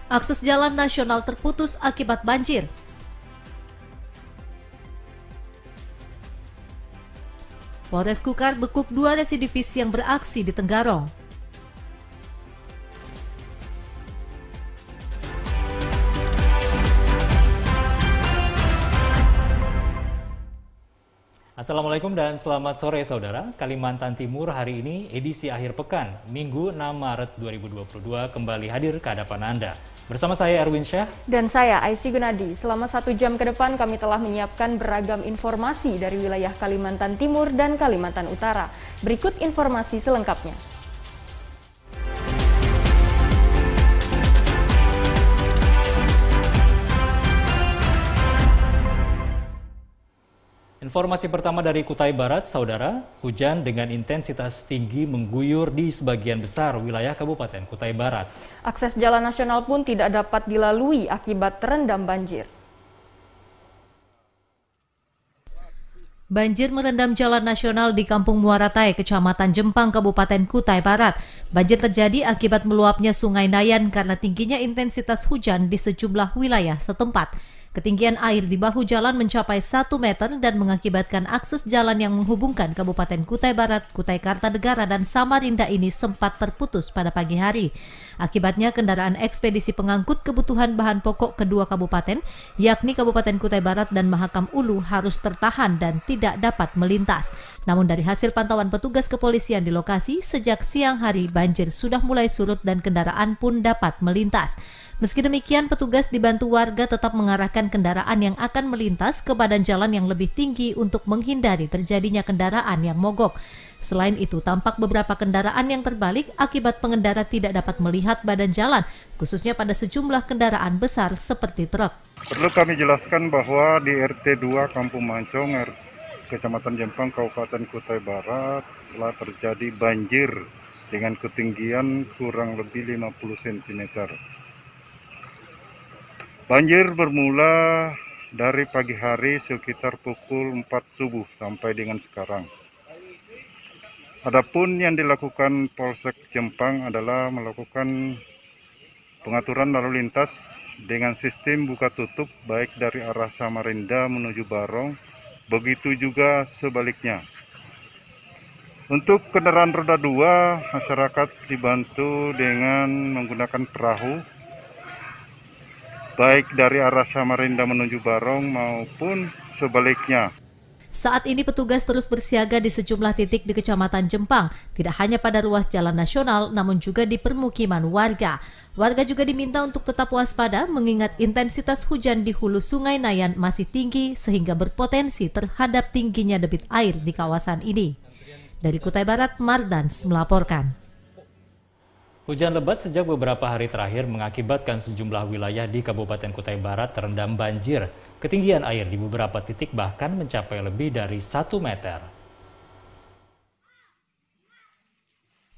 Akses jalan nasional terputus akibat banjir. Polres Kukar bekuk 2 residivis yang beraksi di Tenggarong. Assalamualaikum dan selamat sore saudara. Kalimantan Timur hari ini edisi akhir pekan, Minggu 6 Maret 2022 kembali hadir ke hadapan Anda. Bersama saya Erwin Syah. Dan saya Aisy Gunadi. Selama 1 jam ke depan kami telah menyiapkan beragam informasi dari wilayah Kalimantan Timur dan Kalimantan Utara. Berikut informasi selengkapnya. Informasi pertama dari Kutai Barat, saudara. Hujan dengan intensitas tinggi mengguyur di sebagian besar wilayah Kabupaten Kutai Barat. Akses jalan nasional pun tidak dapat dilalui akibat terendam banjir. Banjir merendam jalan nasional di Kampung Muaratai, Kecamatan Jempang, Kabupaten Kutai Barat. Banjir terjadi akibat meluapnya Sungai Nayan karena tingginya intensitas hujan di sejumlah wilayah setempat. Ketinggian air di bahu jalan mencapai 1 meter dan mengakibatkan akses jalan yang menghubungkan Kabupaten Kutai Barat, Kutai Kartanegara, dan Samarinda ini sempat terputus pada pagi hari. Akibatnya kendaraan ekspedisi pengangkut kebutuhan bahan pokok kedua kabupaten, yakni Kabupaten Kutai Barat dan Mahakam Ulu, harus tertahan dan tidak dapat melintas. Namun dari hasil pantauan petugas kepolisian di lokasi, sejak siang hari banjir sudah mulai surut dan kendaraan pun dapat melintas. Meski demikian, petugas dibantu warga tetap mengarahkan kendaraan yang akan melintas ke badan jalan yang lebih tinggi untuk menghindari terjadinya kendaraan yang mogok. Selain itu, tampak beberapa kendaraan yang terbalik akibat pengendara tidak dapat melihat badan jalan, khususnya pada sejumlah kendaraan besar seperti truk. Perlu kami jelaskan bahwa di RT 2 Kampung Mancong, Kecamatan Jempang, Kabupaten Kutai Barat, telah terjadi banjir dengan ketinggian kurang lebih 50 cm. Banjir bermula dari pagi hari sekitar pukul 4 subuh sampai dengan sekarang. Adapun yang dilakukan Polsek Jempang adalah melakukan pengaturan lalu lintas dengan sistem buka tutup baik dari arah Samarinda menuju Barong, begitu juga sebaliknya. Untuk kendaraan roda 2, masyarakat dibantu dengan menggunakan perahu baik dari arah Samarinda menuju Barong maupun sebaliknya. Saat ini petugas terus bersiaga di sejumlah titik di Kecamatan Jempang, tidak hanya pada ruas jalan nasional namun juga di permukiman warga. Warga juga diminta untuk tetap waspada mengingat intensitas hujan di hulu Sungai Nayan masih tinggi sehingga berpotensi terhadap tingginya debit air di kawasan ini. Dari Kutai Barat, Mardans melaporkan. Hujan lebat sejak beberapa hari terakhir mengakibatkan sejumlah wilayah di Kabupaten Kutai Barat terendam banjir. Ketinggian air di beberapa titik bahkan mencapai lebih dari 1 meter.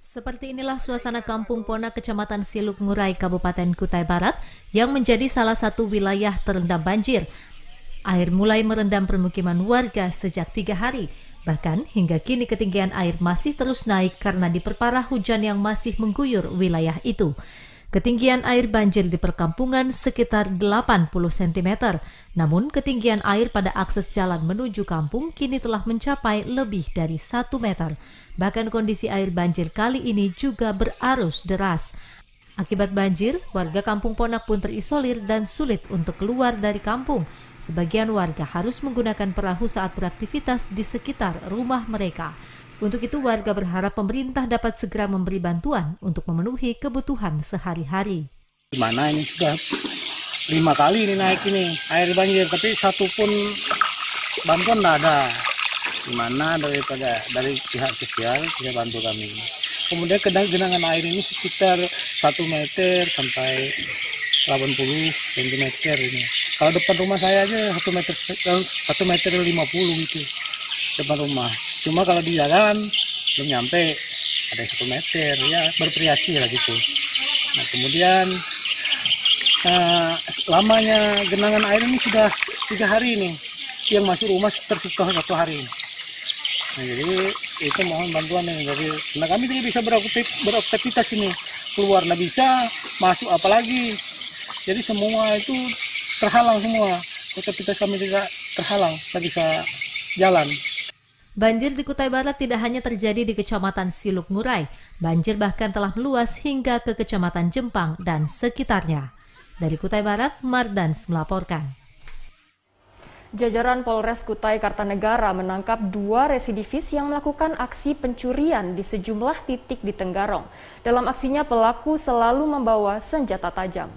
Seperti inilah suasana Kampung Pona, Kecamatan Siluk Ngurai, Kabupaten Kutai Barat, yang menjadi salah satu wilayah terendam banjir. Air mulai merendam permukiman warga sejak 3 hari. Bahkan hingga kini ketinggian air masih terus naik karena diperparah hujan yang masih mengguyur wilayah itu. Ketinggian air banjir di perkampungan sekitar 80 cm. Namun ketinggian air pada akses jalan menuju kampung kini telah mencapai lebih dari 1 meter. Bahkan kondisi air banjir kali ini juga berarus deras. Akibat banjir, warga Kampung Ponak pun terisolir dan sulit untuk keluar dari kampung. Sebagian warga harus menggunakan perahu saat beraktivitas di sekitar rumah mereka. Untuk itu warga berharap pemerintah dapat segera memberi bantuan untuk memenuhi kebutuhan sehari-hari. Gimana ini sudah 5 kali ini naik ini air banjir, tapi satu pun bantuan tidak ada. Gimana dari pihak sosial bisa bantu kami. Kemudian genangan air ini sekitar 1 meter sampai 80 cm ini. Kalau depan rumah saya aja 1 meter 50 itu depan rumah. Cuma kalau di jalan belum nyampe, ada 1 meter, ya bervariasi lah gitu. Nah kemudian lamanya genangan air ini sudah 3 hari ini, yang masuk rumah tersuka 1 hari. Nah, jadi itu mohon bantuan nih dari, nah kami tidak bisa beraktivitas ini, keluar nggak bisa, masuk apalagi. Jadi semua itu terhalang semua. Aktivitas kami juga terhalang, tak bisa jalan. Banjir di Kutai Barat tidak hanya terjadi di Kecamatan Siluk Ngurai, banjir bahkan telah meluas hingga ke Kecamatan Jempang dan sekitarnya. Dari Kutai Barat, Mardans melaporkan. Jajaran Polres Kutai Kartanegara menangkap 2 residivis yang melakukan aksi pencurian di sejumlah titik di Tenggarong. Dalam aksinya pelaku selalu membawa senjata tajam.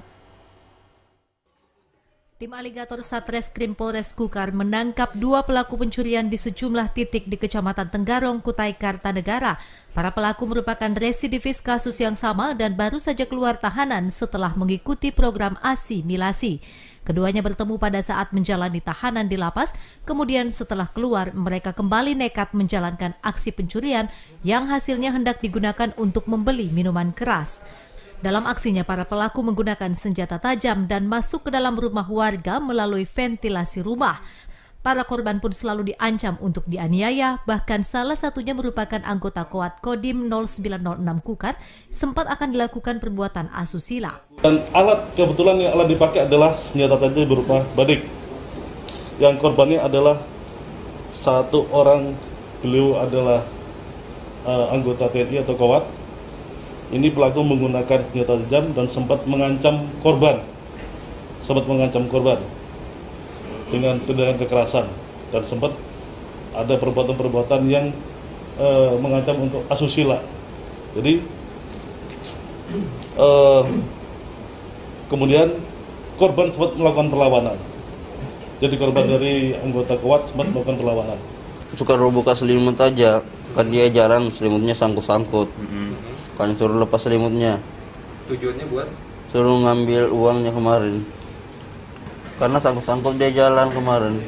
Tim Aligator Satreskrim Polres Kukar menangkap 2 pelaku pencurian di sejumlah titik di Kecamatan Tenggarong, Kutai Kartanegara. Para pelaku merupakan residivis kasus yang sama dan baru saja keluar tahanan setelah mengikuti program asimilasi. Keduanya bertemu pada saat menjalani tahanan di lapas, kemudian setelah keluar mereka kembali nekat menjalankan aksi pencurian yang hasilnya hendak digunakan untuk membeli minuman keras. Dalam aksinya, para pelaku menggunakan senjata tajam dan masuk ke dalam rumah warga melalui ventilasi rumah. Para korban pun selalu diancam untuk dianiaya, bahkan salah satunya merupakan anggota Koat Kodim 0906 Kukar, sempat akan dilakukan perbuatan asusila. Dan kebetulan yang alat dipakai adalah senjata tajam berupa badik. Yang korbannya adalah satu orang, beliau adalah anggota TNI atau Koat. Ini pelaku menggunakan senjata tajam dan sempat mengancam korban. Dengan tindakan kekerasan dan sempat ada perbuatan-perbuatan yang mengancam untuk asusila. Jadi kemudian korban sempat melakukan perlawanan. Jadi korban dari anggota Kuat sempat melakukan perlawanan. Suka buka selimut aja, kan dia jalan selimutnya sangkut-sangkut. Kan suruh lepas selimutnya. Tujuannya buat? Suruh ngambil uangnya kemarin. Karena sangkut-sangkut dia jalan kemarin.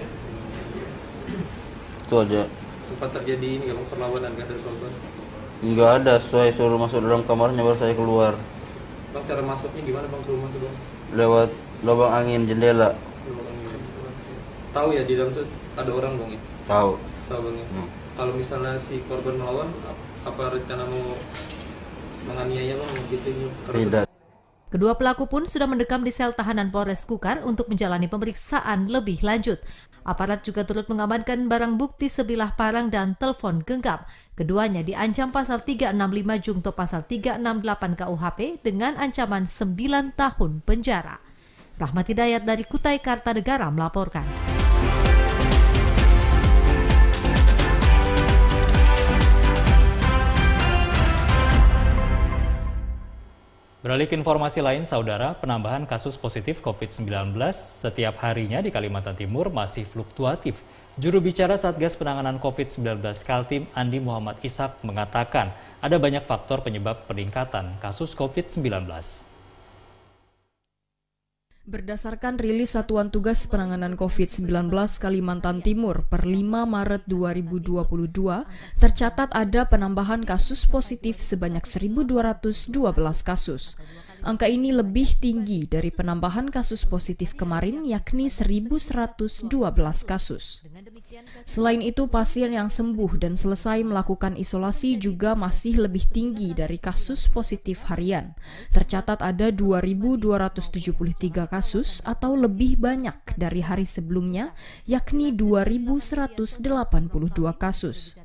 Itu aja. Sempat terjadi ini kalau perlawanan kan dari korban? Enggak ada, saya suruh masuk dalam kamarnya baru saya keluar. Bang, cara masuknya gimana bang ke rumah tuh bang? Lewat lubang angin jendela. Tahu ya di dalam tuh ada orang bang ya? Tahu. Tahu bang ya? Kalau misalnya si korban melawan, apa rencana mau menganiaya bang? Gitu, tidak. Kedua pelaku pun sudah mendekam di sel tahanan Polres Kukar untuk menjalani pemeriksaan lebih lanjut. Aparat juga turut mengamankan barang bukti sebilah parang dan telepon genggam. Keduanya diancam pasal 365 jungto pasal 368 KUHP dengan ancaman 9 tahun penjara. Rahmat Hidayat dari Kutai Kartanegara melaporkan. Beralih ke informasi lain, Saudara, penambahan kasus positif COVID-19 setiap harinya di Kalimantan Timur masih fluktuatif. Juru bicara Satgas Penanganan COVID-19 Kaltim, Andi Muhammad Ishak, mengatakan ada banyak faktor penyebab peningkatan kasus COVID-19. Berdasarkan rilis Satuan Tugas Penanganan COVID-19 Kalimantan Timur per 5 Maret 2022, tercatat ada penambahan kasus positif sebanyak 1.212 kasus. Angka ini lebih tinggi dari penambahan kasus positif kemarin, yakni 1.112 kasus. Selain itu, pasien yang sembuh dan selesai melakukan isolasi juga masih lebih tinggi dari kasus positif harian. Tercatat ada 2.273 kasus atau lebih banyak dari hari sebelumnya, yakni 2.182 kasus.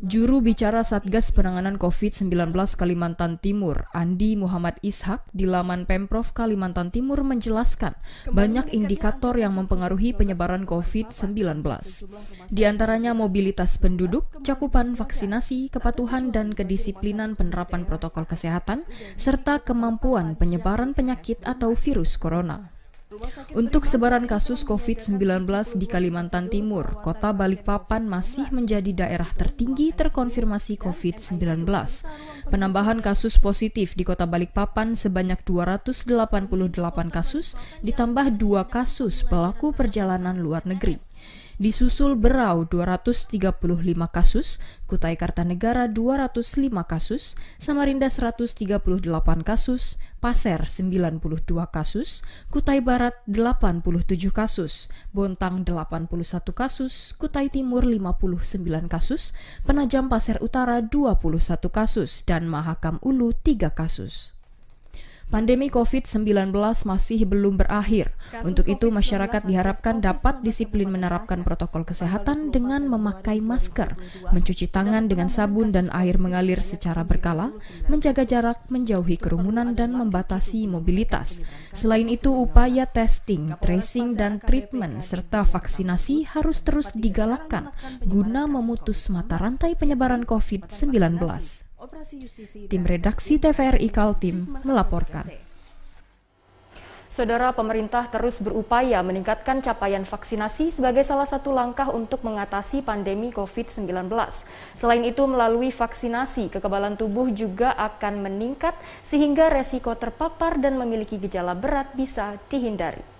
Juru bicara Satgas Penanganan COVID-19 Kalimantan Timur, Andi Muhammad Ishak, di laman Pemprov Kalimantan Timur menjelaskan banyak indikator yang mempengaruhi penyebaran COVID-19. Di antaranya mobilitas penduduk, cakupan vaksinasi, kepatuhan dan kedisiplinan penerapan protokol kesehatan, serta kemampuan penyebaran penyakit atau virus corona. Untuk sebaran kasus COVID-19 di Kalimantan Timur, Kota Balikpapan masih menjadi daerah tertinggi terkonfirmasi COVID-19. Penambahan kasus positif di Kota Balikpapan sebanyak 288 kasus, ditambah 2 kasus pelaku perjalanan luar negeri. Disusul Berau 235 kasus, Kutai Kartanegara 205 kasus, Samarinda 138 kasus, Pasir 92 kasus, Kutai Barat 87 kasus, Bontang 81 kasus, Kutai Timur 59 kasus, Penajam Pasir Utara 21 kasus, dan Mahakam Ulu 3 kasus. Pandemi COVID-19 masih belum berakhir. Untuk itu, masyarakat diharapkan dapat disiplin menerapkan protokol kesehatan dengan memakai masker, mencuci tangan dengan sabun dan air mengalir secara berkala, menjaga jarak, menjauhi kerumunan, dan membatasi mobilitas. Selain itu, upaya testing, tracing, dan treatment serta vaksinasi harus terus digalakkan guna memutus mata rantai penyebaran COVID-19. Tim redaksi TVRI Kaltim melaporkan. Saudara, pemerintah terus berupaya meningkatkan capaian vaksinasi sebagai salah satu langkah untuk mengatasi pandemi COVID-19. Selain itu, melalui vaksinasi, kekebalan tubuh juga akan meningkat sehingga resiko terpapar dan memiliki gejala berat bisa dihindari.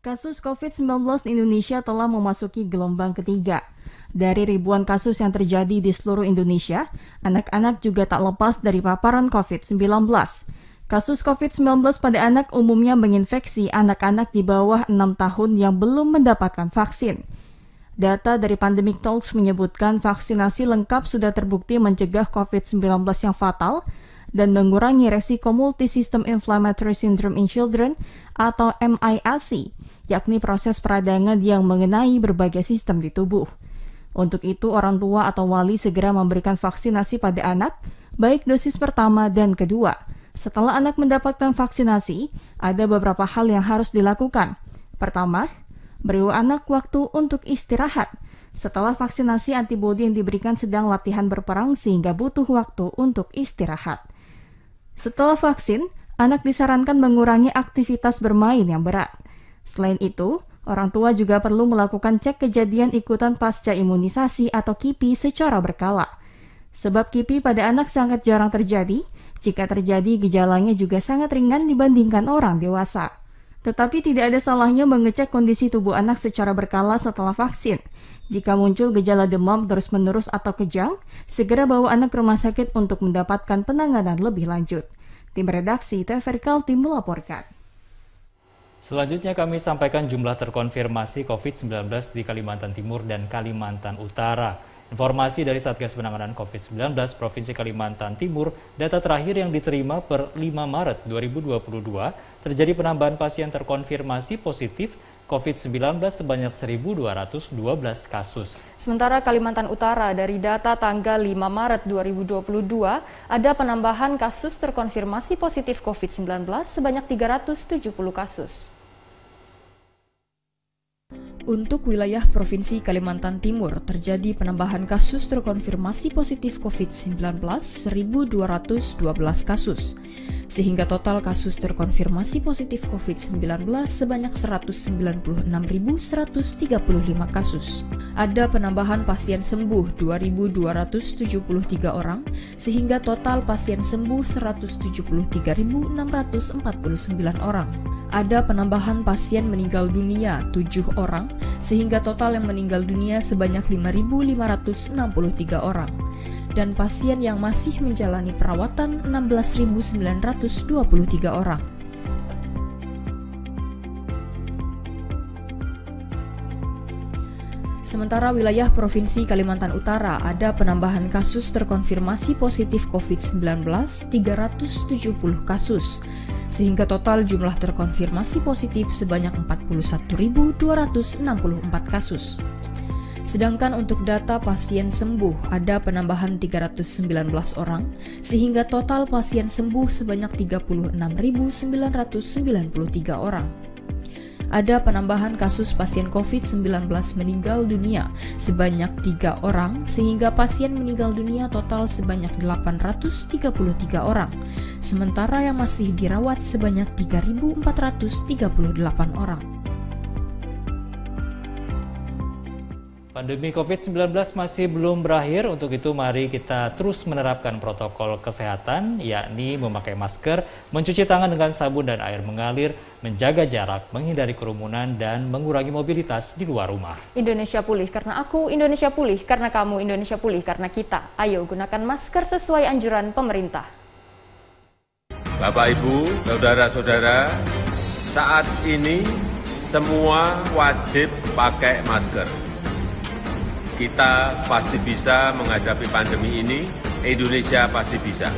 Kasus COVID-19 di Indonesia telah memasuki gelombang ketiga. Dari ribuan kasus yang terjadi di seluruh Indonesia, anak-anak juga tak lepas dari paparan COVID-19. Kasus COVID-19 pada anak umumnya menginfeksi anak-anak di bawah 6 tahun yang belum mendapatkan vaksin. Data dari Pandemic Talks menyebutkan vaksinasi lengkap sudah terbukti mencegah COVID-19 yang fatal dan mengurangi resiko Multisystem Inflammatory Syndrome in Children atau MIASI, yakni proses peradangan yang mengenai berbagai sistem di tubuh. Untuk itu, orang tua atau wali segera memberikan vaksinasi pada anak, baik dosis pertama dan kedua. Setelah anak mendapatkan vaksinasi, ada beberapa hal yang harus dilakukan. Pertama, beri anak waktu untuk istirahat. Setelah vaksinasi, antibodi yang diberikan sedang latihan berperang sehingga butuh waktu untuk istirahat. Setelah vaksin, anak disarankan mengurangi aktivitas bermain yang berat. Selain itu, orang tua juga perlu melakukan cek kejadian ikutan pasca imunisasi atau KIPI secara berkala. Sebab KIPI pada anak sangat jarang terjadi, jika terjadi gejalanya juga sangat ringan dibandingkan orang dewasa. Tetapi tidak ada salahnya mengecek kondisi tubuh anak secara berkala setelah vaksin. Jika muncul gejala demam terus-menerus atau kejang, segera bawa anak ke rumah sakit untuk mendapatkan penanganan lebih lanjut. Tim redaksi TVRI Kaltim melaporkan. Selanjutnya kami sampaikan jumlah terkonfirmasi COVID-19 di Kalimantan Timur dan Kalimantan Utara. Informasi dari Satgas Penanganan COVID-19 Provinsi Kalimantan Timur, data terakhir yang diterima per 5 Maret 2022, terjadi penambahan pasien terkonfirmasi positif COVID-19 sebanyak 1.212 kasus. Sementara Kalimantan Utara, dari data tanggal 5 Maret 2022, ada penambahan kasus terkonfirmasi positif COVID-19 sebanyak 370 kasus. Untuk wilayah Provinsi Kalimantan Timur, terjadi penambahan kasus terkonfirmasi positif COVID-19 1.212 kasus, sehingga total kasus terkonfirmasi positif COVID-19 sebanyak 196.135 kasus. Ada penambahan pasien sembuh 2.273 orang, sehingga total pasien sembuh 173.649 orang. Ada penambahan pasien meninggal dunia 7 orang, sehingga total yang meninggal dunia sebanyak 5.563 orang. Dan pasien yang masih menjalani perawatan 16.923 orang. Sementara wilayah Provinsi Kalimantan Utara ada penambahan kasus terkonfirmasi positif COVID-19 370 kasus, sehingga total jumlah terkonfirmasi positif sebanyak 41.264 kasus. Sedangkan untuk data pasien sembuh ada penambahan 319 orang, sehingga total pasien sembuh sebanyak 36.993 orang. Ada penambahan kasus pasien COVID-19 meninggal dunia sebanyak 3 orang, sehingga pasien meninggal dunia total sebanyak 833 orang, sementara yang masih dirawat sebanyak 3.438 orang. Pandemi COVID-19 masih belum berakhir, untuk itu mari kita terus menerapkan protokol kesehatan, yakni memakai masker, mencuci tangan dengan sabun dan air mengalir, menjaga jarak, menghindari kerumunan, dan mengurangi mobilitas di luar rumah. Indonesia pulih karena aku, Indonesia pulih karena kamu, Indonesia pulih karena kita. Ayo gunakan masker sesuai anjuran pemerintah. Bapak, Ibu, saudara-saudara, saat ini semua wajib pakai masker. Kita pasti bisa menghadapi pandemi ini, Indonesia pasti bisa.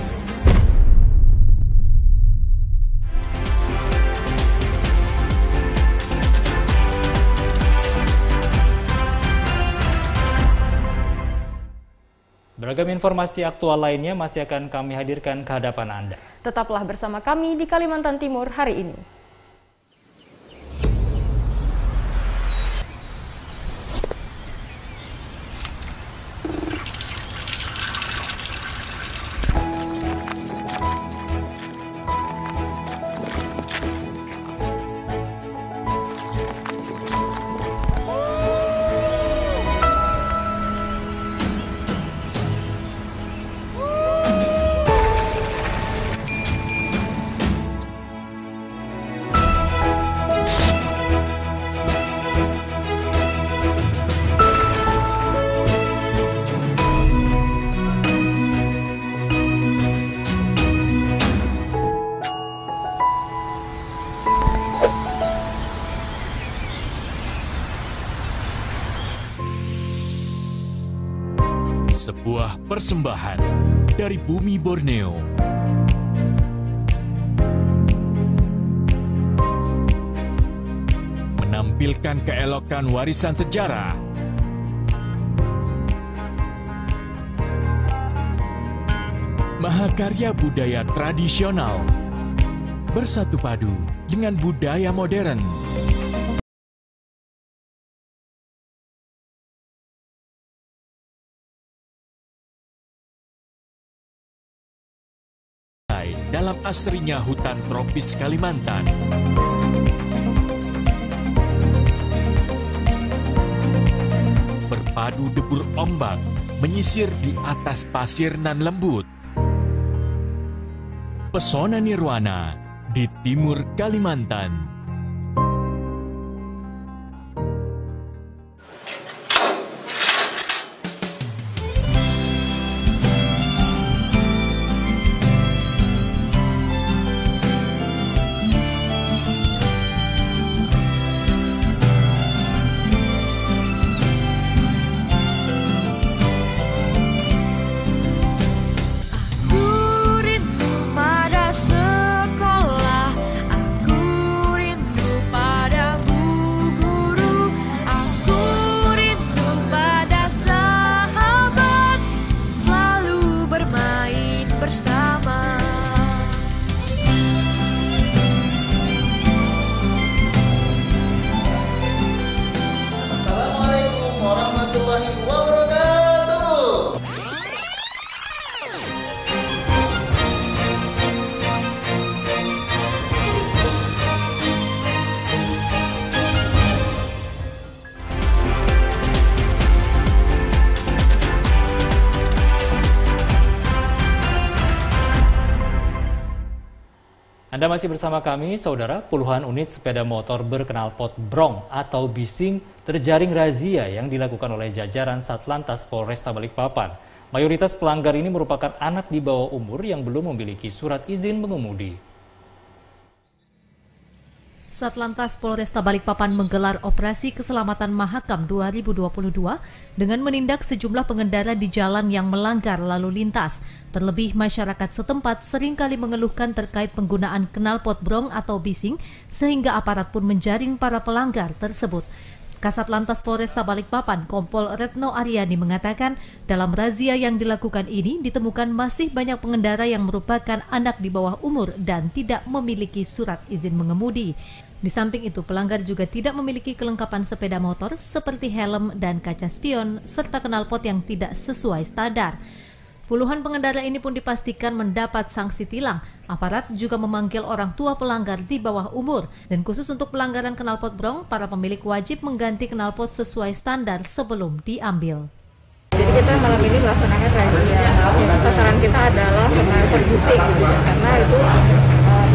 Beragam informasi aktual lainnya masih akan kami hadirkan ke hadapan Anda. Tetaplah bersama kami di Kalimantan Timur hari ini. Sebuah persembahan dari bumi Borneo. Menampilkan keelokan warisan sejarah. Mahakarya budaya tradisional bersatu padu dengan budaya modern. Dalam asrinya hutan tropis Kalimantan. Berpadu debur ombak, menyisir di atas pasir nan lembut. Pesona nirwana di timur Kalimantan. Anda masih bersama kami, saudara. Puluhan unit sepeda motor berknalpot brong atau bising terjaring razia yang dilakukan oleh jajaran Satlantas Polresta Balikpapan. Mayoritas pelanggar ini merupakan anak di bawah umur yang belum memiliki surat izin mengemudi. Satlantas Polresta Balikpapan menggelar Operasi Keselamatan Mahakam 2022 dengan menindak sejumlah pengendara di jalan yang melanggar lalu lintas. Terlebih masyarakat setempat seringkali mengeluhkan terkait penggunaan knalpot brong atau bising sehingga aparat pun menjaring para pelanggar tersebut. Kasat Lantas Polresta Balikpapan, Kompol Retno Aryani mengatakan dalam razia yang dilakukan ini ditemukan masih banyak pengendara yang merupakan anak di bawah umur dan tidak memiliki surat izin mengemudi. Di samping itu, pelanggar juga tidak memiliki kelengkapan sepeda motor seperti helm dan kaca spion serta knalpot yang tidak sesuai standar. Puluhan pengendara ini pun dipastikan mendapat sanksi tilang. Aparat juga memanggil orang tua pelanggar di bawah umur. Dan khusus untuk pelanggaran knalpot brong, para pemilik wajib mengganti knalpot sesuai standar sebelum diambil. Jadi kita malam ini melaksanakan razia. Sasaran kita adalah knalpot bising, karena itu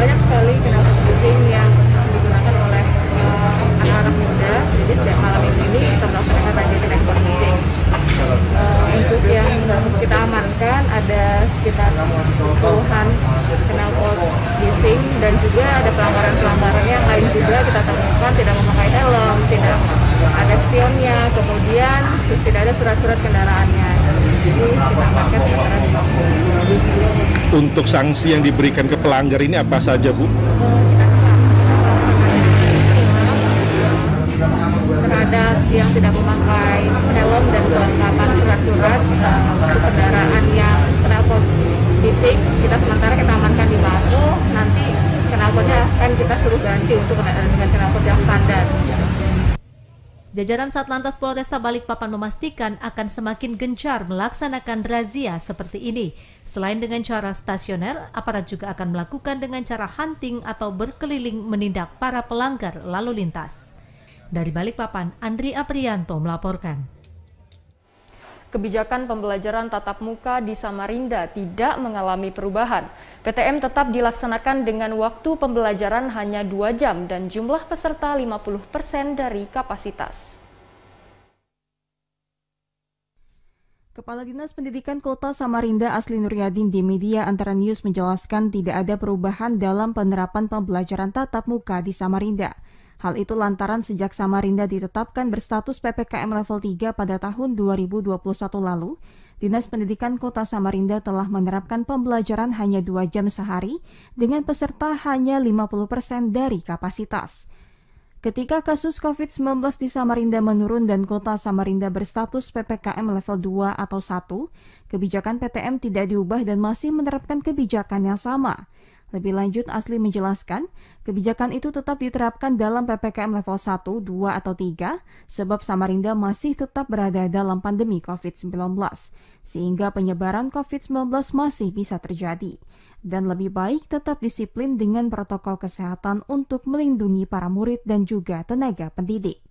banyak sekali knalpot bising yang digunakan oleh anak-anak muda. Jadi setiap malam ini kita melaksanakan razia knalpot bising. Untuk yang kita amankan ada sekitar puluhan knalpot bising dan juga ada pelanggaran-pelanggaran yang lain juga kita temukan, tidak memakai helm, tidak ada spionnya, kemudian tidak ada surat-surat kendaraannya. Jadi kita amankan sementara di Mako. Untuk sanksi yang diberikan ke pelanggar ini apa saja, Bu? Terhadap yang tidak memakai helm dan kelengkapan surat-surat kendaraan yang knalpot bising, kita amankan di Mako. Nanti knalpotnya akan kita suruh ganti untuk kendaraan dengan knalpot yang standar. Jajaran Satlantas Polresta Balikpapan memastikan akan semakin gencar melaksanakan razia seperti ini. Selain dengan cara stasioner, aparat juga akan melakukan dengan cara hunting atau berkeliling menindak para pelanggar lalu lintas. Dari Balikpapan, Andri Aprianto melaporkan. Kebijakan pembelajaran tatap muka di Samarinda tidak mengalami perubahan. PTM tetap dilaksanakan dengan waktu pembelajaran hanya 2 jam dan jumlah peserta 50% dari kapasitas. Kepala Dinas Pendidikan Kota Samarinda Asli Nuryadin di media Antara News menjelaskan tidak ada perubahan dalam penerapan pembelajaran tatap muka di Samarinda. Hal itu lantaran sejak Samarinda ditetapkan berstatus PPKM level 3 pada tahun 2021 lalu, Dinas Pendidikan Kota Samarinda telah menerapkan pembelajaran hanya 2 jam sehari dengan peserta hanya 50% dari kapasitas. Ketika kasus COVID-19 di Samarinda menurun dan Kota Samarinda berstatus PPKM level 2 atau 1, kebijakan PTM tidak diubah dan masih menerapkan kebijakan yang sama. Lebih lanjut, Asli menjelaskan, kebijakan itu tetap diterapkan dalam PPKM level 1, 2, atau 3, sebab Samarinda masih tetap berada dalam pandemi COVID-19, sehingga penyebaran COVID-19 masih bisa terjadi. Dan lebih baik tetap disiplin dengan protokol kesehatan untuk melindungi para murid dan juga tenaga pendidik.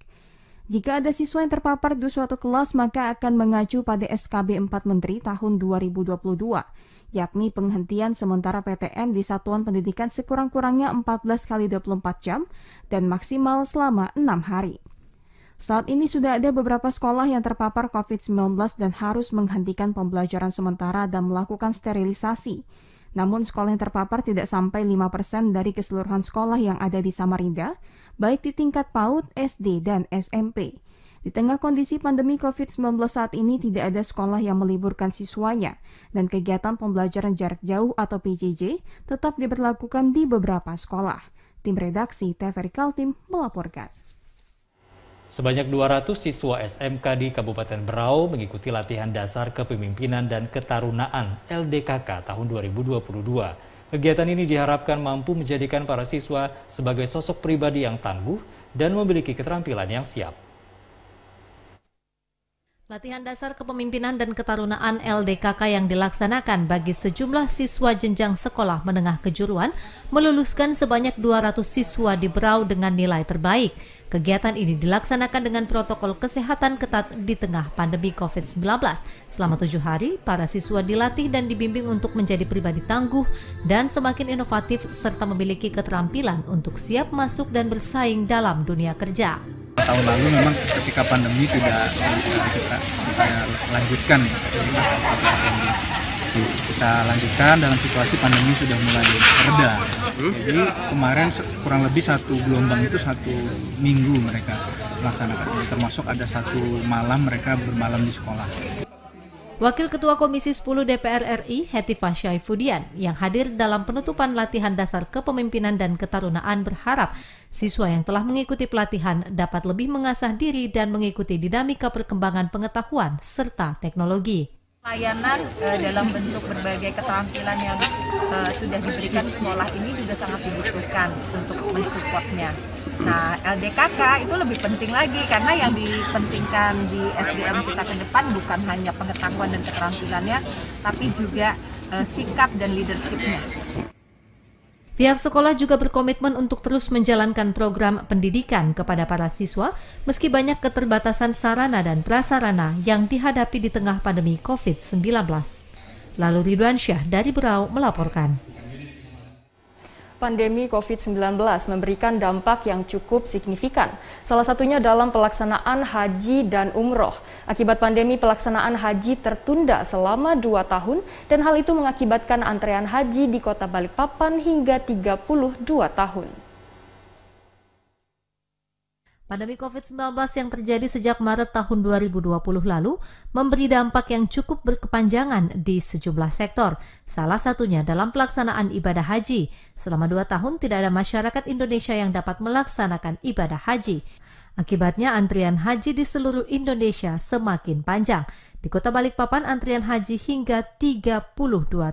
Jika ada siswa yang terpapar di suatu kelas, maka akan mengacu pada SKB 4 Menteri tahun 2022, yakni penghentian sementara PTM di satuan pendidikan sekurang-kurangnya 14 kali 24 jam dan maksimal selama 6 hari. Saat ini sudah ada beberapa sekolah yang terpapar COVID-19 dan harus menghentikan pembelajaran sementara dan melakukan sterilisasi. Namun sekolah yang terpapar tidak sampai 5% dari keseluruhan sekolah yang ada di Samarinda, baik di tingkat PAUD, SD, dan SMP. Di tengah kondisi pandemi COVID-19 saat ini tidak ada sekolah yang meliburkan siswanya dan kegiatan pembelajaran jarak jauh atau PJJ tetap diberlakukan di beberapa sekolah. Tim redaksi TVRI Kaltim melaporkan. Sebanyak 200 siswa SMK di Kabupaten Berau mengikuti latihan dasar kepemimpinan dan ketarunaan LDKK tahun 2022. Kegiatan ini diharapkan mampu menjadikan para siswa sebagai sosok pribadi yang tangguh dan memiliki keterampilan yang siap. Latihan dasar kepemimpinan dan ketarunaan LDKK yang dilaksanakan bagi sejumlah siswa jenjang sekolah menengah kejuruan meluluskan sebanyak 200 siswa di Berau dengan nilai terbaik. Kegiatan ini dilaksanakan dengan protokol kesehatan ketat di tengah pandemi COVID-19. Selama 7 hari, para siswa dilatih dan dibimbing untuk menjadi pribadi tangguh dan semakin inovatif serta memiliki keterampilan untuk siap masuk dan bersaing dalam dunia kerja. Tahun lalu memang ketika pandemi tidak bisa kita lanjutkan, kita lanjutkan dalam situasi pandemi sudah mulai reda. Jadi kemarin kurang lebih 1 gelombang itu 1 minggu mereka melaksanakan, termasuk ada 1 malam mereka bermalam di sekolah. Wakil Ketua Komisi 10 DPR RI, Hetifah Syaifudian, yang hadir dalam penutupan latihan dasar kepemimpinan dan ketarunaan berharap siswa yang telah mengikuti pelatihan dapat lebih mengasah diri dan mengikuti dinamika perkembangan pengetahuan serta teknologi. Layanan dalam bentuk berbagai keterampilan yang sudah diberikan di sekolah ini juga sangat dibutuhkan untuk mensupportnya. Nah, LDKK itu lebih penting lagi karena yang dipentingkan di SDM kita ke depan bukan hanya pengetahuan dan keterampilannya, tapi juga sikap dan leadership-nya. Pihak sekolah juga berkomitmen untuk terus menjalankan program pendidikan kepada para siswa meski banyak keterbatasan sarana dan prasarana yang dihadapi di tengah pandemi COVID-19. Lalu Ridwan Syah dari Berau melaporkan. Pandemi COVID-19 memberikan dampak yang cukup signifikan, salah satunya dalam pelaksanaan haji dan umroh. Akibat pandemi, pelaksanaan haji tertunda selama 2 tahun dan hal itu mengakibatkan antrean haji di Kota Balikpapan hingga 32 tahun. Pandemi COVID-19 yang terjadi sejak Maret tahun 2020 lalu memberi dampak yang cukup berkepanjangan di sejumlah sektor. Salah satunya dalam pelaksanaan ibadah haji. Selama 2 tahun tidak ada masyarakat Indonesia yang dapat melaksanakan ibadah haji. Akibatnya antrian haji di seluruh Indonesia semakin panjang. Di Kota Balikpapan antrian haji hingga 32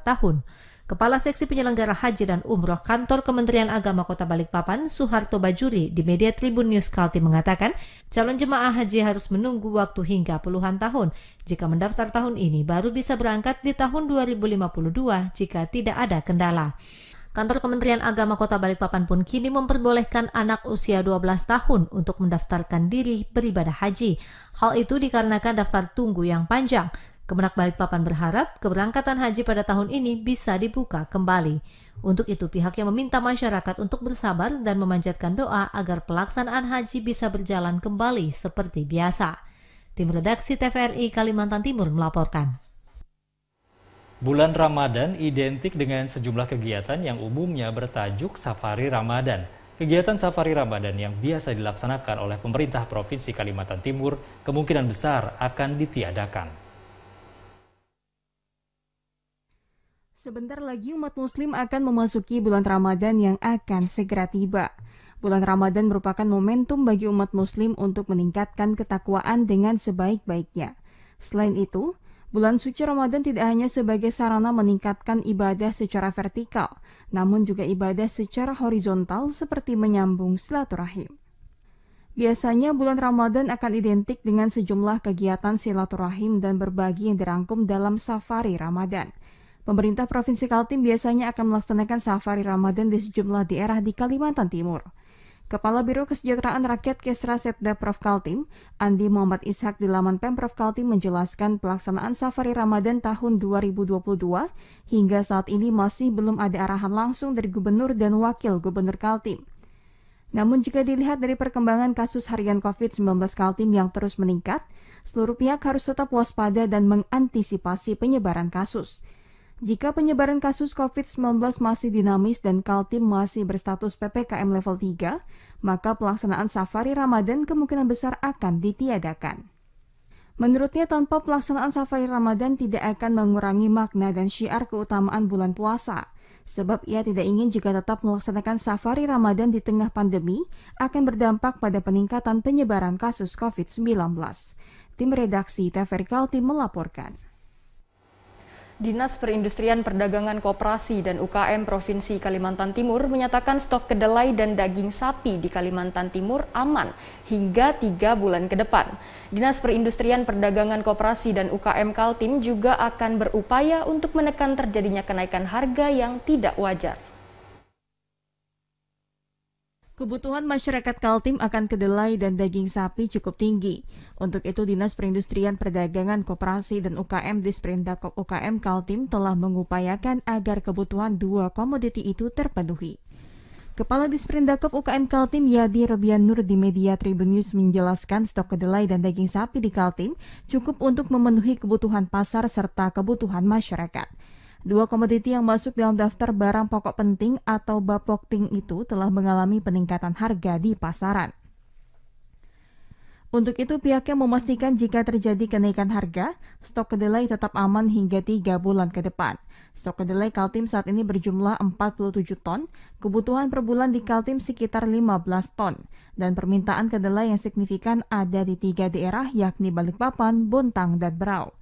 tahun. Kepala Seksi Penyelenggara Haji dan Umroh Kantor Kementerian Agama Kota Balikpapan, Suharto Bajuri, di media Tribun News Kaltim mengatakan, calon jemaah haji harus menunggu waktu hingga puluhan tahun. Jika mendaftar tahun ini, baru bisa berangkat di tahun 2052 jika tidak ada kendala. Kantor Kementerian Agama Kota Balikpapan pun kini memperbolehkan anak usia 12 tahun untuk mendaftarkan diri beribadah haji. Hal itu dikarenakan daftar tunggu yang panjang. Kemenak Balikpapan berharap keberangkatan haji pada tahun ini bisa dibuka kembali. Untuk itu pihaknya meminta masyarakat untuk bersabar dan memanjatkan doa agar pelaksanaan haji bisa berjalan kembali seperti biasa. Tim redaksi TVRI Kalimantan Timur melaporkan. Bulan Ramadan identik dengan sejumlah kegiatan yang umumnya bertajuk Safari Ramadan. Kegiatan Safari Ramadan yang biasa dilaksanakan oleh pemerintah Provinsi Kalimantan Timur kemungkinan besar akan ditiadakan. Sebentar lagi umat muslim akan memasuki bulan Ramadan yang akan segera tiba. Bulan Ramadan merupakan momentum bagi umat muslim untuk meningkatkan ketakwaan dengan sebaik-baiknya. Selain itu, bulan suci Ramadan tidak hanya sebagai sarana meningkatkan ibadah secara vertikal, namun juga ibadah secara horizontal seperti menyambung silaturahim. Biasanya bulan Ramadan akan identik dengan sejumlah kegiatan silaturahim dan berbagi yang dirangkum dalam Safari Ramadan. Pemerintah Provinsi Kaltim biasanya akan melaksanakan Safari Ramadan di sejumlah daerah di Kalimantan Timur. Kepala Biro Kesejahteraan Rakyat Kesra Setda Prof Kaltim, Andi Muhammad Ishak di laman Pemprov Kaltim menjelaskan pelaksanaan Safari Ramadan tahun 2022 hingga saat ini masih belum ada arahan langsung dari Gubernur dan Wakil Gubernur Kaltim. Namun jika dilihat dari perkembangan kasus harian COVID-19 Kaltim yang terus meningkat, seluruh pihak harus tetap waspada dan mengantisipasi penyebaran kasus. Jika penyebaran kasus COVID-19 masih dinamis dan Kaltim masih berstatus PPKM level 3, maka pelaksanaan Safari Ramadan kemungkinan besar akan ditiadakan. Menurutnya, tanpa pelaksanaan Safari Ramadan tidak akan mengurangi makna dan syiar keutamaan bulan puasa, sebab ia tidak ingin jika tetap melaksanakan Safari Ramadan di tengah pandemi akan berdampak pada peningkatan penyebaran kasus COVID-19. Tim redaksi TVRI Kaltim melaporkan. Dinas Perindustrian Perdagangan Koperasi dan UKM Provinsi Kalimantan Timur menyatakan stok kedelai dan daging sapi di Kalimantan Timur aman hingga 3 bulan ke depan. Dinas Perindustrian Perdagangan Koperasi dan UKM Kaltim juga akan berupaya untuk menekan terjadinya kenaikan harga yang tidak wajar. Kebutuhan masyarakat Kaltim akan kedelai dan daging sapi cukup tinggi. Untuk itu, Dinas Perindustrian Perdagangan Koperasi dan UKM Disperindak UKM Kaltim telah mengupayakan agar kebutuhan 2 komoditi itu terpenuhi. Kepala Disperindak UKM Kaltim Yadi Robian Nur di media Tribun News menjelaskan stok kedelai dan daging sapi di Kaltim cukup untuk memenuhi kebutuhan pasar serta kebutuhan masyarakat. 2 komoditi yang masuk dalam daftar barang pokok penting atau Bapokting itu telah mengalami peningkatan harga di pasaran. Untuk itu pihaknya memastikan jika terjadi kenaikan harga, stok kedelai tetap aman hingga 3 bulan ke depan. Stok kedelai Kaltim saat ini berjumlah 47 ton, kebutuhan per bulan di Kaltim sekitar 15 ton, dan permintaan kedelai yang signifikan ada di 3 daerah yakni Balikpapan, Bontang, dan Berau.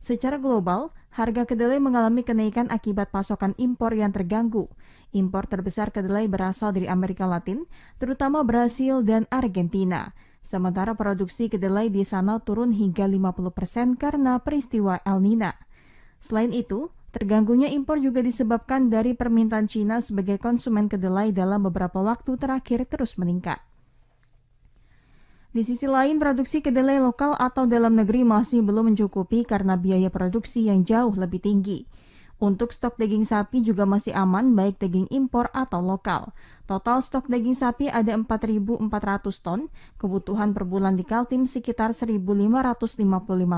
Secara global, harga kedelai mengalami kenaikan akibat pasokan impor yang terganggu. Impor terbesar kedelai berasal dari Amerika Latin, terutama Brasil dan Argentina. Sementara produksi kedelai di sana turun hingga 50% karena peristiwa El Nino. Selain itu, terganggunya impor juga disebabkan dari permintaan Cina sebagai konsumen kedelai dalam beberapa waktu terakhir terus meningkat. Di sisi lain, produksi kedelai lokal atau dalam negeri masih belum mencukupi karena biaya produksi yang jauh lebih tinggi. Untuk stok daging sapi juga masih aman, baik daging impor atau lokal. Total stok daging sapi ada 4.400 ton, kebutuhan per bulan di Kaltim sekitar 1.555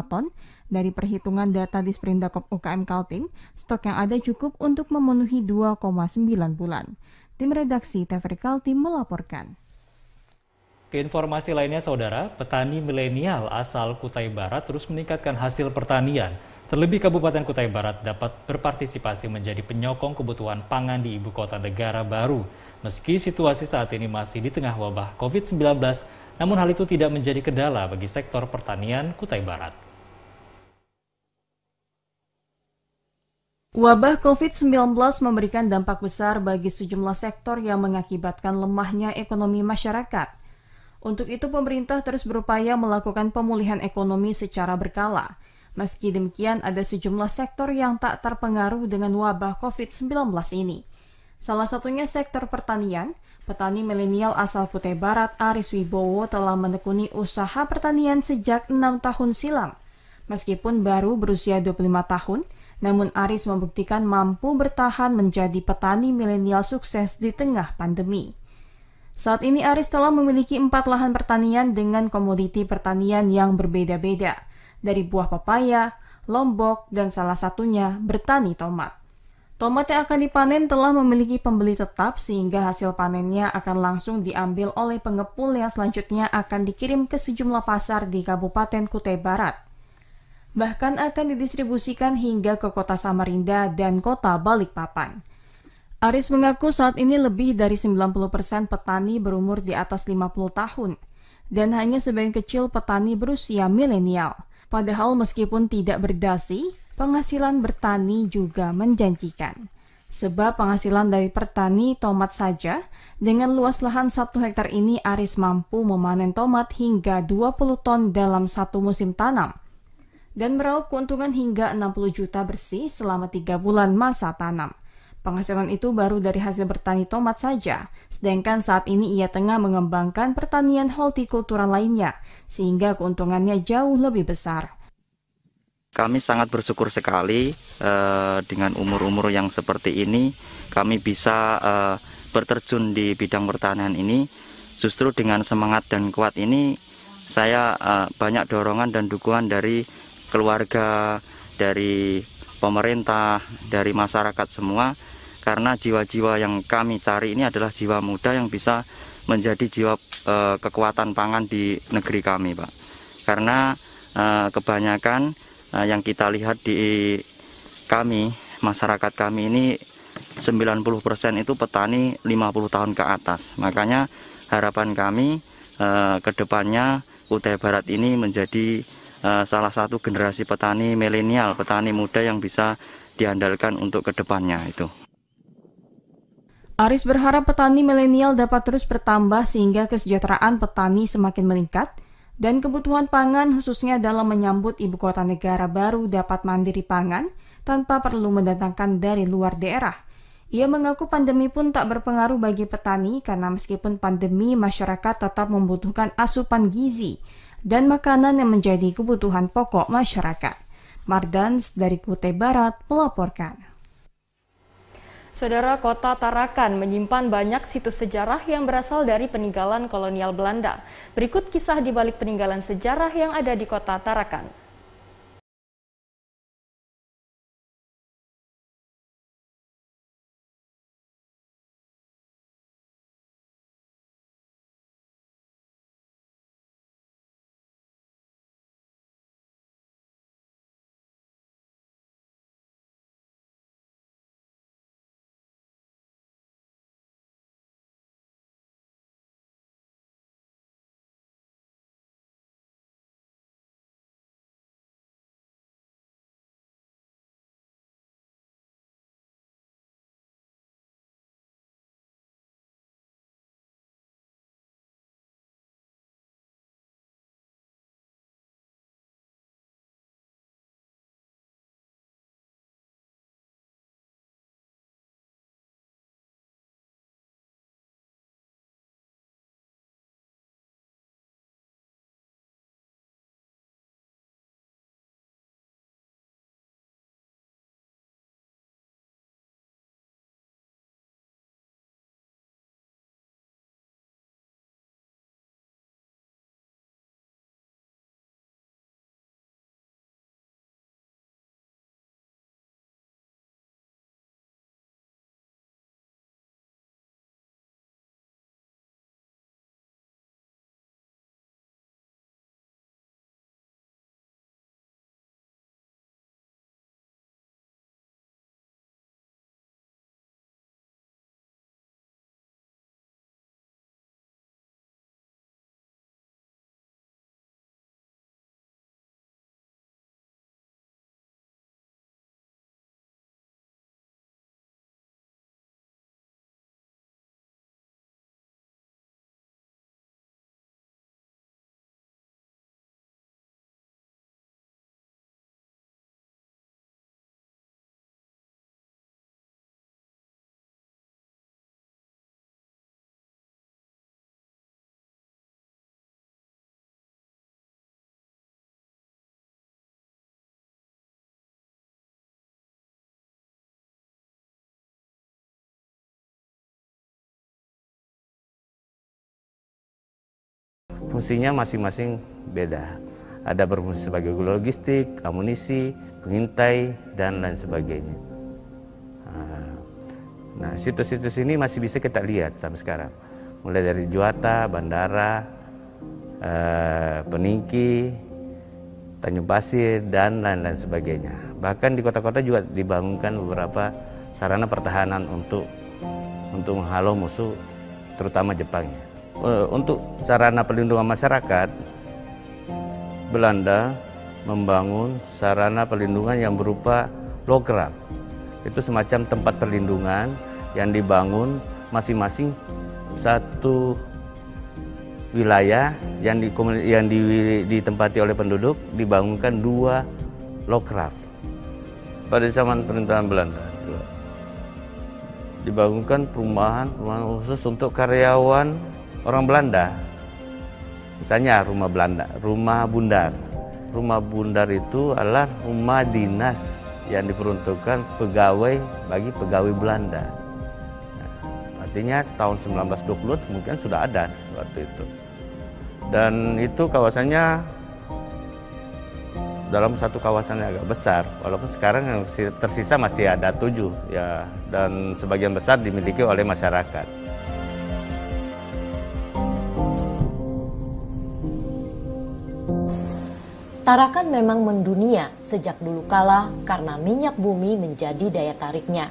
ton. Dari perhitungan data Disperindak UKM Kaltim, stok yang ada cukup untuk memenuhi 2,9 bulan. Tim redaksi TVRI Kaltim melaporkan. Keinformasi lainnya, Saudara, petani milenial asal Kutai Barat terus meningkatkan hasil pertanian. Terlebih Kabupaten Kutai Barat dapat berpartisipasi menjadi penyokong kebutuhan pangan di ibu kota negara baru. Meski situasi saat ini masih di tengah wabah COVID-19, namun hal itu tidak menjadi kendala bagi sektor pertanian Kutai Barat. Wabah COVID-19 memberikan dampak besar bagi sejumlah sektor yang mengakibatkan lemahnya ekonomi masyarakat. Untuk itu, pemerintah terus berupaya melakukan pemulihan ekonomi secara berkala. Meski demikian, ada sejumlah sektor yang tak terpengaruh dengan wabah COVID-19 ini. Salah satunya sektor pertanian. Petani milenial asal Kutai Barat, Aris Wibowo, telah menekuni usaha pertanian sejak 6 tahun silam. Meskipun baru berusia 25 tahun, namun Aris membuktikan mampu bertahan menjadi petani milenial sukses di tengah pandemi. Saat ini Aris telah memiliki 4 lahan pertanian dengan komoditi pertanian yang berbeda-beda, dari buah pepaya, lombok, dan salah satunya bertani tomat. Tomat yang akan dipanen telah memiliki pembeli tetap sehingga hasil panennya akan langsung diambil oleh pengepul yang selanjutnya akan dikirim ke sejumlah pasar di Kabupaten Kutai Barat. Bahkan akan didistribusikan hingga ke kota Samarinda dan kota Balikpapan. Aris mengaku saat ini lebih dari 90% petani berumur di atas 50 tahun dan hanya sebagian kecil petani berusia milenial. Padahal meskipun tidak berdasi, penghasilan bertani juga menjanjikan. Sebab penghasilan dari petani tomat saja, dengan luas lahan 1 hektar ini Aris mampu memanen tomat hingga 20 ton dalam satu musim tanam dan meraup keuntungan hingga 60 juta bersih selama 3 bulan masa tanam. Penghasilan itu baru dari hasil bertani tomat saja, sedangkan saat ini ia tengah mengembangkan pertanian hortikultura lainnya, sehingga keuntungannya jauh lebih besar. Kami sangat bersyukur sekali dengan umur-umur yang seperti ini, kami bisa berterjun di bidang pertanian ini. Justru dengan semangat dan kuat ini, saya banyak dorongan dan dukungan dari keluarga, dari pemerintah, dari masyarakat semua. Karena jiwa-jiwa yang kami cari ini adalah jiwa muda yang bisa menjadi jiwa kekuatan pangan di negeri kami, Pak. Karena kebanyakan yang kita lihat di kami, masyarakat kami ini 90% itu petani 50 tahun ke atas. Makanya harapan kami ke depannya Kutai Barat ini menjadi salah satu generasi petani milenial, petani muda yang bisa diandalkan untuk ke depannya itu. Aris berharap petani milenial dapat terus bertambah sehingga kesejahteraan petani semakin meningkat dan kebutuhan pangan khususnya dalam menyambut ibu kota negara baru dapat mandiri pangan tanpa perlu mendatangkan dari luar daerah. Ia mengaku pandemi pun tak berpengaruh bagi petani karena meskipun pandemi masyarakat tetap membutuhkan asupan gizi dan makanan yang menjadi kebutuhan pokok masyarakat. Mardans dari Kutai Barat melaporkan. Saudara, kota Tarakan menyimpan banyak situs sejarah yang berasal dari peninggalan kolonial Belanda. Berikut kisah di balik peninggalan sejarah yang ada di kota Tarakan. fungsinya masing-masing beda. Ada berfungsi sebagai logistik, amunisi, pengintai, dan lain sebagainya. Nah, situs-situs ini masih bisa kita lihat sampai sekarang. Mulai dari Juwata, Bandara, Peningki, Tanjung Pasir, dan lain-lain sebagainya. Bahkan di kota-kota juga dibangunkan beberapa sarana pertahanan untuk menghalau musuh, terutama Jepangnya. Untuk sarana perlindungan masyarakat, Belanda membangun sarana perlindungan yang berupa lograf. Itu semacam tempat perlindungan yang dibangun masing-masing satu wilayah yang ditempati oleh penduduk, dibangunkan 2 lograf. Pada zaman pemerintahan Belanda dibangunkan perumahan khusus untuk karyawan orang Belanda. Misalnya rumah bundar. Rumah bundar itu adalah rumah dinas yang diperuntukkan bagi pegawai Belanda. Nah, artinya tahun 1920 mungkin sudah ada waktu itu. Dan itu kawasannya dalam satu kawasan yang agak besar, walaupun sekarang yang tersisa masih ada 7 ya, dan sebagian besar dimiliki oleh masyarakat. Tarakan memang mendunia sejak dulu kala karena minyak bumi menjadi daya tariknya.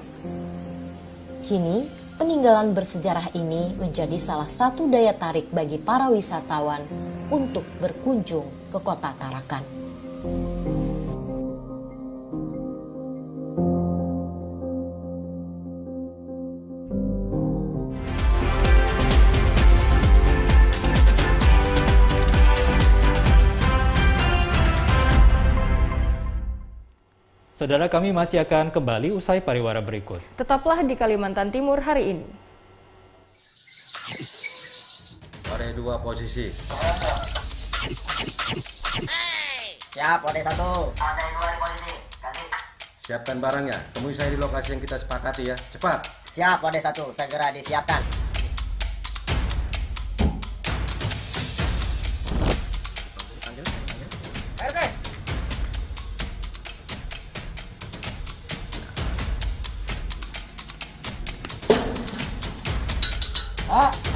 Kini, peninggalan bersejarah ini menjadi salah satu daya tarik bagi para wisatawan untuk berkunjung ke kota Tarakan. Saudara, kami masih akan kembali usai pariwara berikut. Tetaplah di Kalimantan Timur hari ini. Ore 2 posisi. Siap, Ode 1. Ode 2 di posisi. Ganti. Siapkan barangnya. Temui saya di lokasi yang kita sepakati ya. Cepat. Siap, Ode 1. Segera disiapkan.